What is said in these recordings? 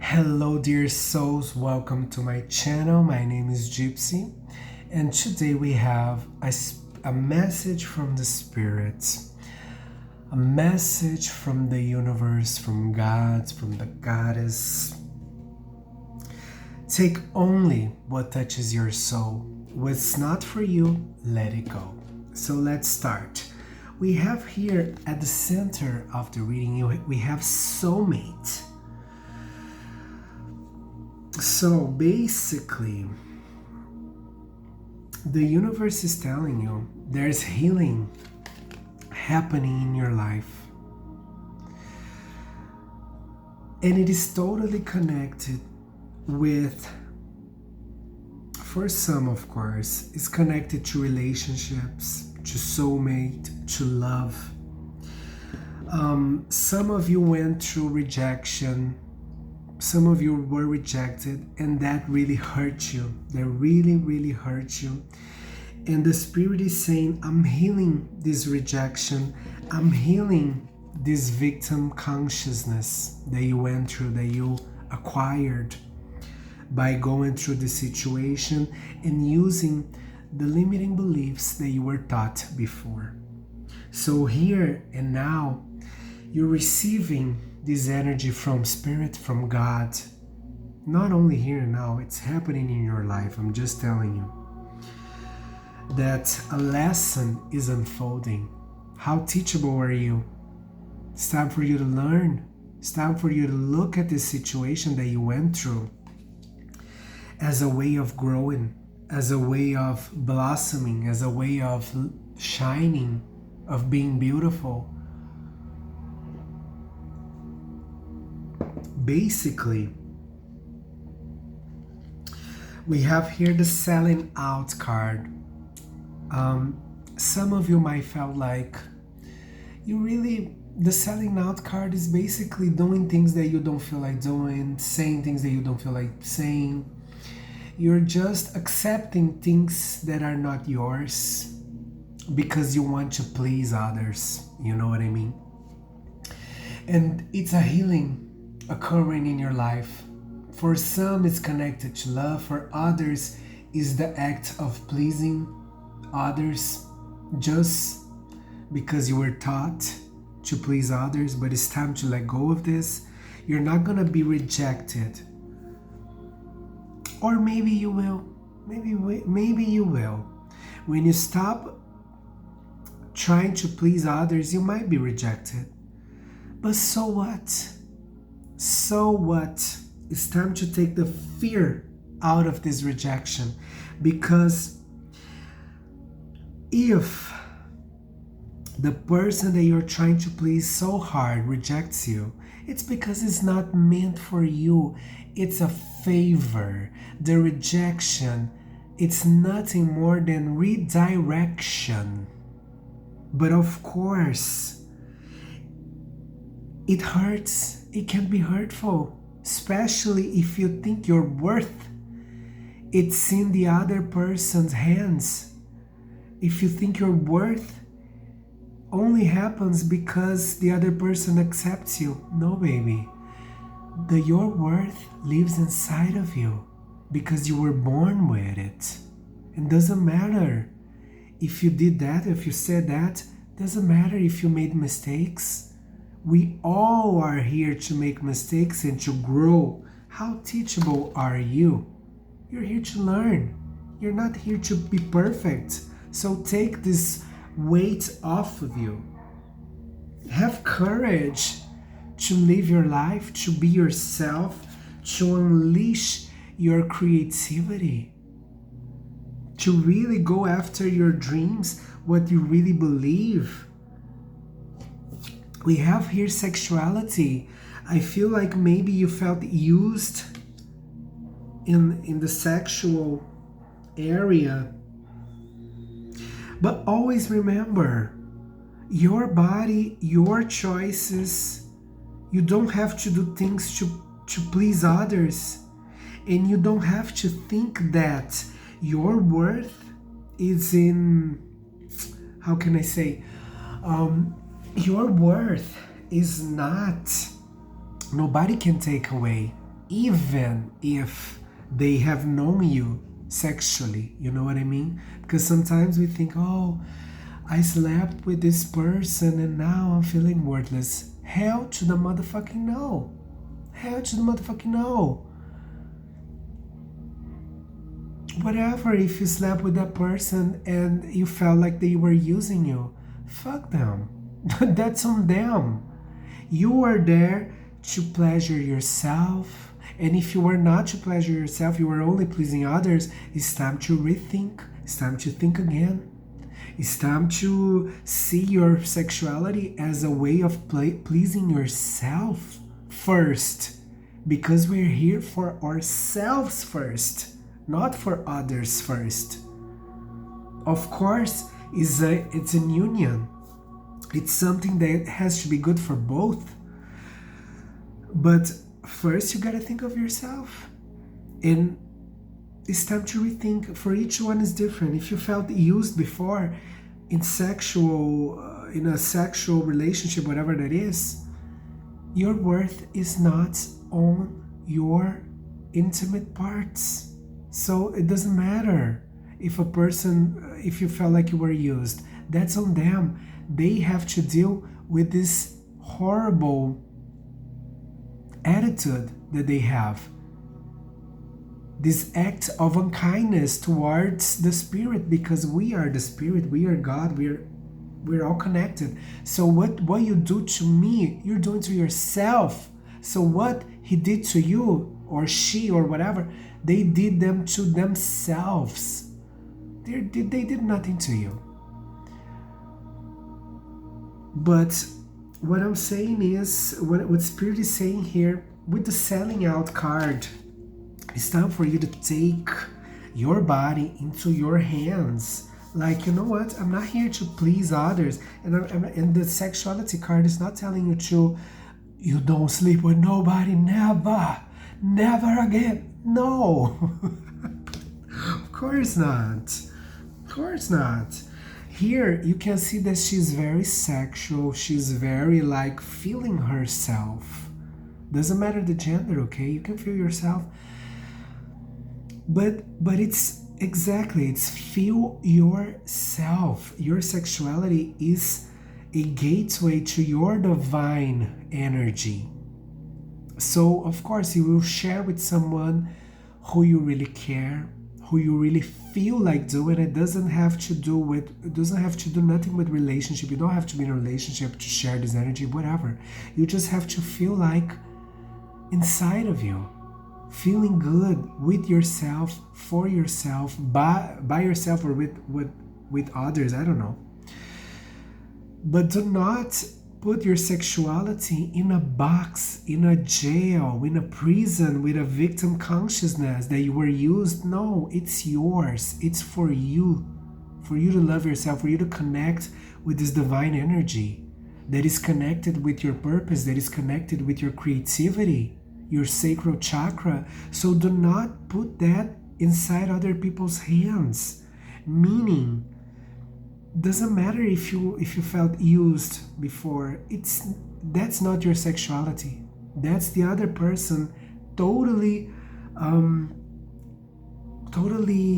Hello, dear souls, welcome to my channel. My name is Gpsy, and today we have a message from the spirits, a message from the universe, from God, from the goddess. Take only what touches your soul. What's not for you, let it go. So let's start. We have here at the center of the reading, we have soulmate. So basically, the universe is telling you there's healing happening in your life. And it is totally connected with, for some of course, it's connected to relationships, to soulmate, to love. Some of you went through rejection. Some of you were rejected, and that really hurt you. That really hurt you. And the spirit is saying, I'm healing this rejection. I'm healing this victim consciousness that you went through, that you acquired by going through the situation and using the limiting beliefs that you were taught before. So here and now, you're receiving this energy from Spirit, from God. Not only here and now, it's happening in your life. I'm just telling you that a lesson is unfolding. How teachable are you? It's time for you to learn. It's time for you to look at this situation that you went through as a way of growing, as a way of blossoming, as a way of shining, of being beautiful. Basically, we have here the selling out card. Some of you might felt like the selling out card is basically doing things that you don't feel like doing, saying things that you don't feel like saying. You're just accepting things that are not yours because you want to please others. You know what I mean? And it's a healing occurring in your life. For some, it's connected to love. For others, is the act of pleasing others just because you were taught to please others. But it's time to let go of this. You're not gonna be rejected, or maybe you will. Maybe you will. When you stop trying to please others, you might be rejected. But so what? So what? It's time to take the fear out of this rejection, because if the person that you're trying to please so hard rejects you, it's because it's not meant for you. It's a favor. The rejection, it's nothing more than redirection. But of course, it hurts. It can be hurtful, especially if you think your worth it's in the other person's hands. If you think your worth only happens because the other person accepts you. No, baby. Your worth lives inside of you because you were born with it. It doesn't matter if you did that, if you said that. Doesn't matter if you made mistakes. We all are here to make mistakes and to grow. How teachable are you? You're here to learn. You're not here to be perfect. So take this weight off of you. Have courage to live your life, to be yourself, to unleash your creativity, to really go after your dreams, what you really believe. We have here sexuality. I feel like maybe you felt used in the sexual area. But always remember, your body, your choices. You don't have to do things to please others. And you don't have to think that your worth is in, how can I say, your worth is not, nobody can take away. even if they have known you sexually. You know what I mean? Because sometimes we think, oh, I slept with this person and now I'm feeling worthless. Hell to the motherfucking no. Hell to the motherfucking no. Whatever, if you slept with that person and you felt like they were using you, fuck them. That's on them. You are there to pleasure yourself. And if you are not to pleasure yourself, you are only pleasing others, it's time to rethink. It's time to think again. It's time to see your sexuality as a way of pleasing yourself first. Because we're here for ourselves first, not for others first. Of course, it's an union. It's something that has to be good for both. But first you gotta think of yourself. And it's time to rethink. For each one is different. If you felt used before in a sexual relationship, whatever that is, your worth is not on your intimate parts. So it doesn't matter if you felt like you were used. That's on them. They have to deal with this horrible attitude that they have. This act of unkindness towards the spirit, because we are the spirit, we are God, we're all connected. So what you do to me, you're doing to yourself. So what he did to you, or she, or whatever, they did them to themselves. They did nothing to you. But what I'm saying is, what Spirit is saying here, with the selling out card, it's time for you to take your body into your hands. Like, you know what? I'm not here to please others. And the sexuality card is not telling you you don't sleep with nobody, never again. No. Of course not. Of course not. Here you can see that she's very sexual. She's very like feeling herself. Doesn't matter the gender, okay? You can feel yourself. But it's exactly, it's feel yourself. Your sexuality is a gateway to your divine energy. So of course you will share with someone who you really care, who you really feel like doing. It doesn't have to do nothing with relationship. You don't have to be in a relationship to share this energy, whatever. You just have to feel like inside of you, feeling good with yourself, for yourself, by yourself, or with others, I don't know. But do not put your sexuality in a box, in a jail, in a prison with a victim consciousness that you were used. No, it's yours. It's for you to love yourself, for you to connect with this divine energy that is connected with your purpose, that is connected with your creativity, your sacral chakra. So do not put that inside other people's hands. Meaning, doesn't matter if you felt used before. That's not your sexuality. That's the other person totally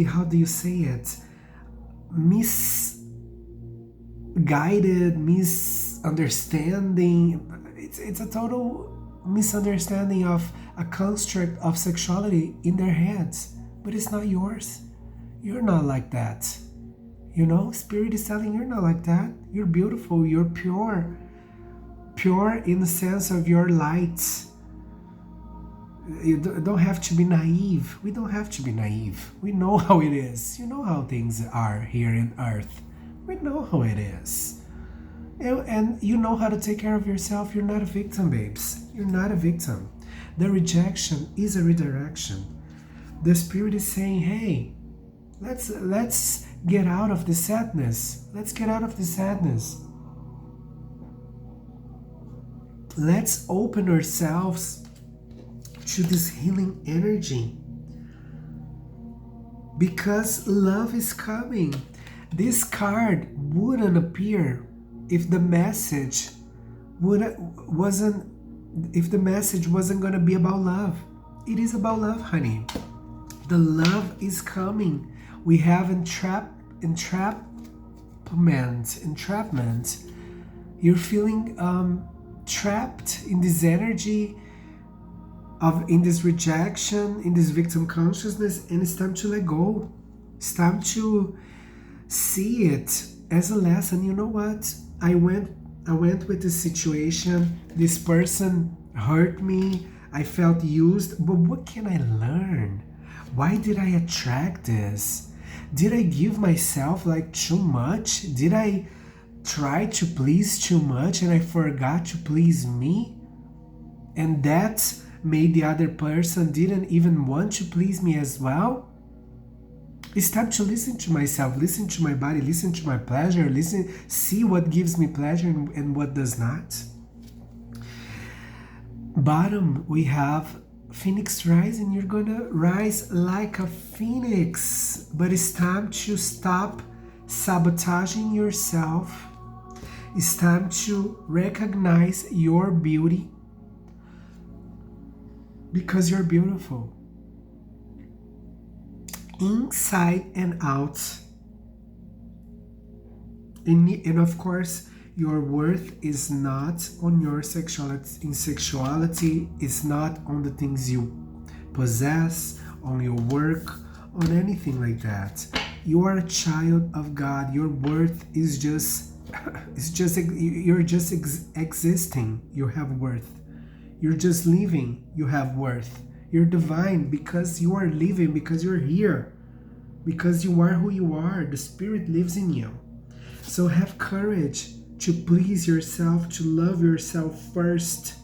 how do you say it, misguided, misunderstanding. It's a total misunderstanding of a construct of sexuality in their heads, but it's not yours. You're not like that. You know, Spirit is telling you're not like that. You're beautiful, you're pure in the sense of your light. You don't have to be naive. We don't have to be naive. We know how it is. You know how things are here in Earth. We know how it is. And you know how to take care of yourself. You're not a victim, babes. You're not a victim. The rejection is a redirection. The Spirit is saying, hey, let's get out of the sadness. Let's get out of the sadness. Let's open ourselves to this healing energy. Because love is coming. This card wouldn't appear if the message wasn't going to be about love. It is about love, honey. The love is coming. We have entrapment. You're feeling trapped in this energy in this rejection, in this victim consciousness, and it's time to let go. It's time to see it as a lesson. You know what? I went with this situation. This person hurt me. I felt used. But what can I learn? Why did I attract this? Did I give myself like too much? Did I try to please too much and I forgot to please me? And that made the other person didn't even want to please me as well? It's time to listen to myself, listen to my body, listen to my pleasure, see what gives me pleasure and what does not. Bottom, we have Phoenix rising. You're gonna rise like a phoenix, but it's time to stop sabotaging yourself. It's time to recognize your beauty, because you're beautiful inside and out. And of course, your worth is not on your sexuality. In sexuality, it's not on the things you possess, on your work, on anything like that. You are a child of God. Your worth is you're just existing. You have worth. You're just living. You have worth. You're divine because you are living, because you're here, because you are who you are. The Spirit lives in you. So have courage to please yourself, to love yourself first,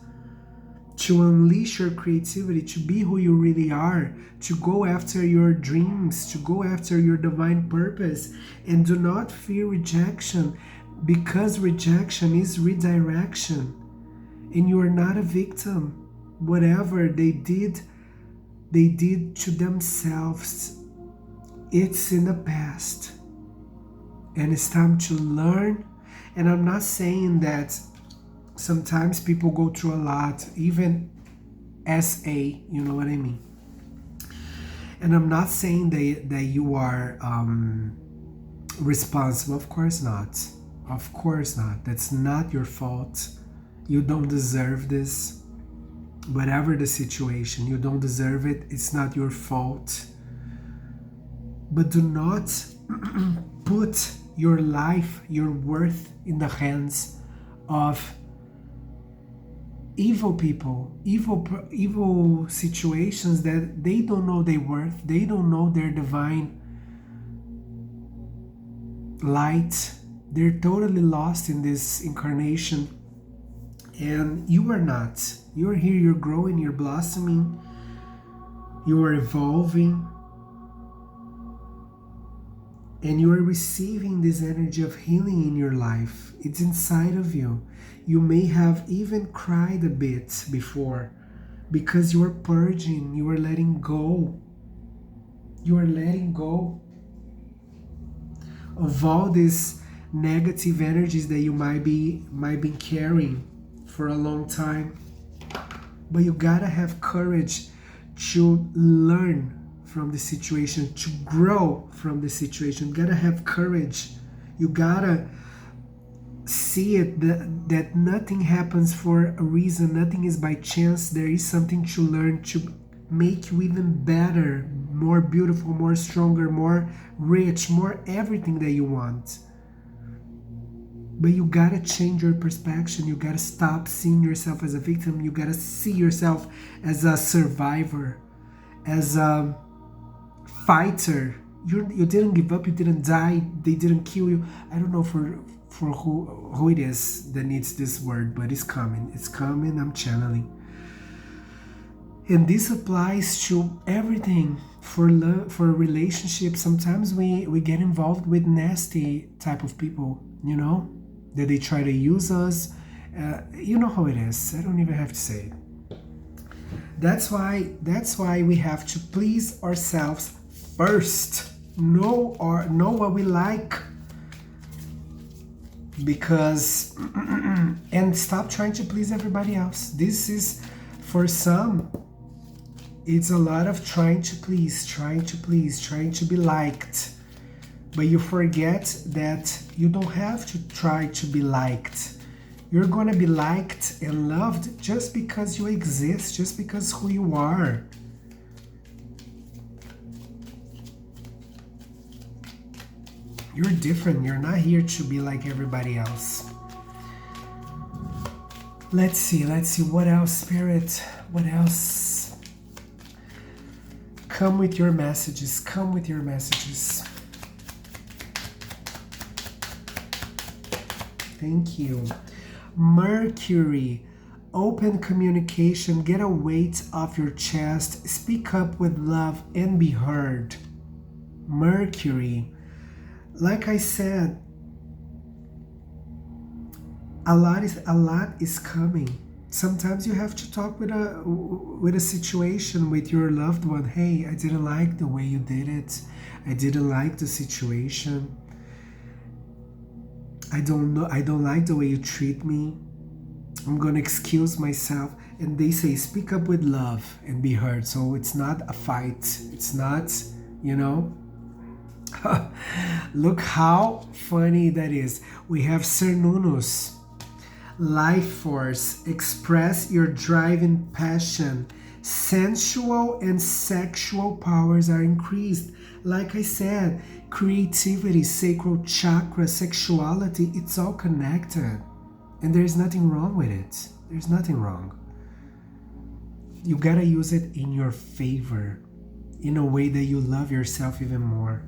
to unleash your creativity, to be who you really are, to go after your dreams, to go after your divine purpose, and do not fear rejection, because rejection is redirection, and you are not a victim. Whatever they did to themselves, it's in the past, and it's time to learn. And I'm not saying that sometimes people go through a lot, even SA, you know what I mean? And I'm not saying that you are responsible. Of course not. Of course not. That's not your fault. You don't deserve this. Whatever the situation, you don't deserve it. It's not your fault. But do not put your life, your worth in the hands of evil people, evil situations that they don't know their worth, they don't know their divine light. They're totally lost in this incarnation. And you are not. You're here, you're growing, you're blossoming, you are evolving. And you are receiving this energy of healing in your life. It's inside of you. You may have even cried a bit before because you are purging, you are letting go. You are letting go of all these negative energies that you might be carrying for a long time. But you gotta have courage to learn from the situation, to grow from the situation. You gotta have courage. You gotta see it that nothing happens for a reason, nothing is by chance. There is something to learn to make you even better, more beautiful, more stronger, more rich, more everything that you want. But you gotta change your perspective. You gotta stop seeing yourself as a victim. You gotta see yourself as a survivor, as a fighter. You didn't give up, you didn't die, they didn't kill you. I don't know for who it is that needs this word, but it's coming, I'm channeling. And this applies to everything. For love, for relationships, sometimes we get involved with nasty type of people, you know, that they try to use us. You know how it is. I don't even have to say it. That's why we have to please ourselves first. Know what we like, because and stop trying to please everybody else. This is, for some, It's a lot of trying to please, trying to be liked. But you forget that you don't have to try to be liked. You're gonna be liked and loved just because you exist, just because who you are. You're different. You're not here to be like everybody else. Let's see. What else, Spirit? What else? Come with your messages. Come with your messages. Thank you. Mercury. Open communication. Get a weight off your chest. Speak up with love and be heard. Mercury. Like I said, a lot is coming. Sometimes you have to talk with a situation with your loved one. Hey, I didn't like the way you did it. I didn't like the situation. I don't like the way you treat me. I'm gonna excuse myself. And they say, speak up with love and be heard. So it's not a fight. It's not, Look how funny that is. We have Cernunnos. Life force. Express your driving passion. Sensual and sexual powers are increased. Like I said, creativity, sacral chakra, sexuality, it's all connected. And there's nothing wrong with it. There's nothing wrong. You gotta use it in your favor, in a way that you love yourself even more.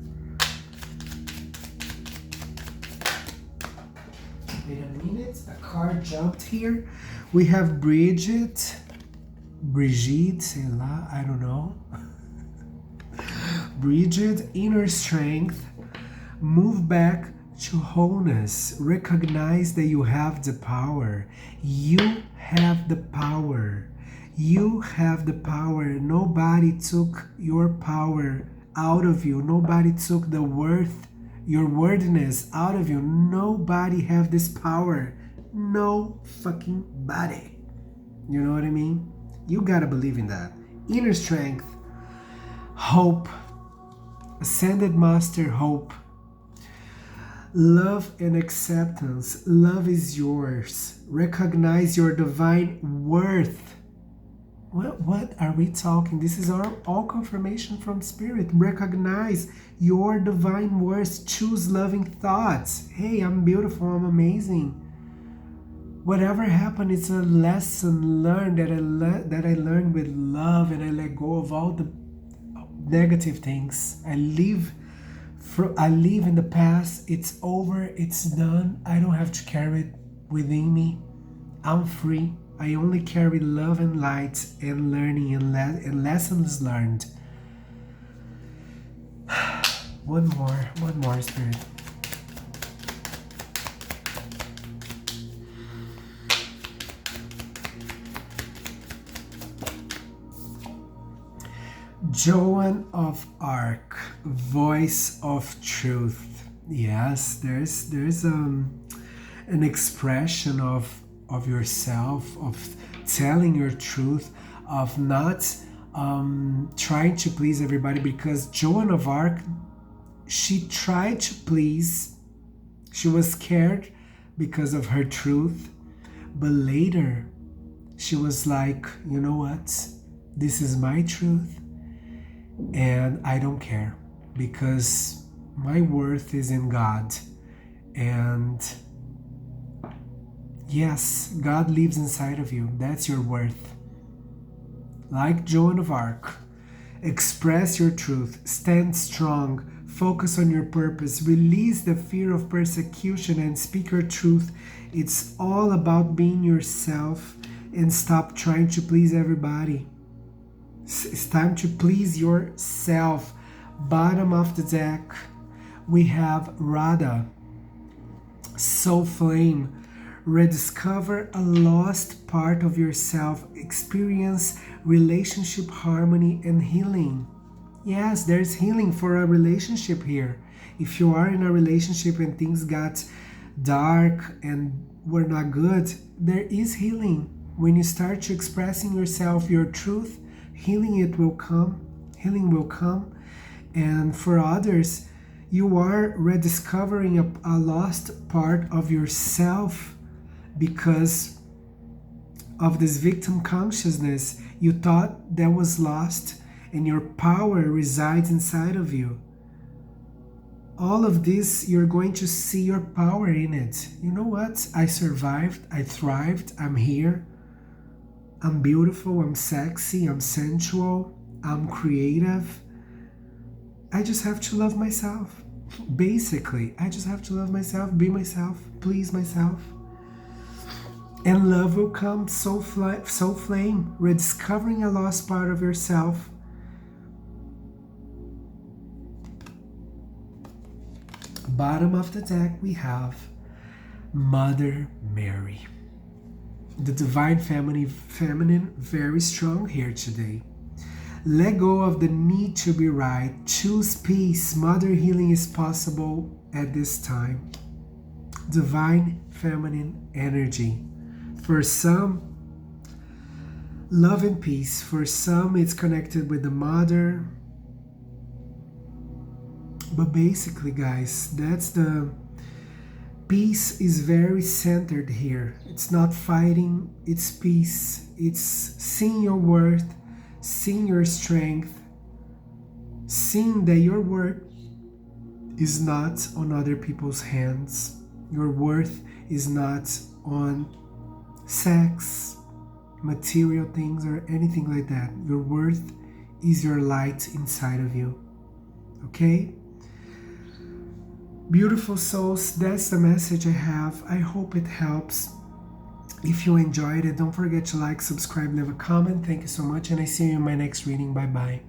Wait a minute, a card jumped here. We have Brigitte, sei lá, I don't know. Brigitte, inner strength, move back to wholeness. Recognize that you have the power. You have the power. You have the power. Nobody took your power out of you. Nobody took the worth, your worthiness out of you. Nobody have this power. No fucking body. You know what I mean? You gotta believe in that. Inner strength, hope, ascended master hope, love and acceptance. Love is yours. Recognize your divine worth. What are we talking? This is all confirmation from Spirit. Recognize your divine worth. Choose loving thoughts. Hey, I'm beautiful. I'm amazing. Whatever happened, it's a lesson learned that I learned with love, and I let go of all the negative things. I live in the past. It's over. It's done. I don't have to carry it within me. I'm free. I only carry love and light and learning and lessons learned. One more, Spirit. Joan of Arc, voice of truth. Yes, there's an expression of yourself, of telling your truth, of not trying to please everybody, because Joan of Arc, she tried to please. She was scared because of her truth, but later she was like, you know what? This is my truth, and I don't care, because my worth is in God. And yes, God lives inside of you. That's your worth. Like Joan of Arc, express your truth, stand strong, focus on your purpose, release the fear of persecution, and speak your truth. It's all about being yourself, and stop trying to please everybody. It's time to please yourself. Bottom of the deck, we have Radha, Soul Flame. Rediscover a lost part of yourself. Experience relationship harmony and healing. Yes, there's healing for a relationship here. If you are in a relationship and things got dark and were not good, there is healing. When you start to expressing yourself, your truth, Healing it will come. Healing will come. And for others, you are rediscovering a lost part of yourself because of this victim consciousness. You thought that was lost, and your power resides inside of you. All of this, you're going to see your power in it. You know what? I survived, I thrived, I'm here. I'm beautiful, I'm sexy, I'm sensual, I'm creative. I just have to love myself. Basically, I just have to love myself, be myself, please myself. And love will come, soul flame, rediscovering a lost part of yourself. Bottom of the deck, we have Mother Mary. The divine feminine, very strong here today. Let go of the need to be right. Choose peace. Mother healing is possible at this time. Divine feminine energy. For some, love and peace. For some, it's connected with the mother. But basically, guys, that's the peace is very centered here. It's not fighting, it's peace. It's seeing your worth, seeing your strength, seeing that your worth is not on other people's hands. Your worth is not on sex, material things, or anything like that. Your worth is your light inside of you. Okay? Beautiful souls, that's the message I have. I hope it helps. If you enjoyed it, don't forget to like, subscribe, leave a comment. Thank you so much, and I see you in my next reading. Bye-bye.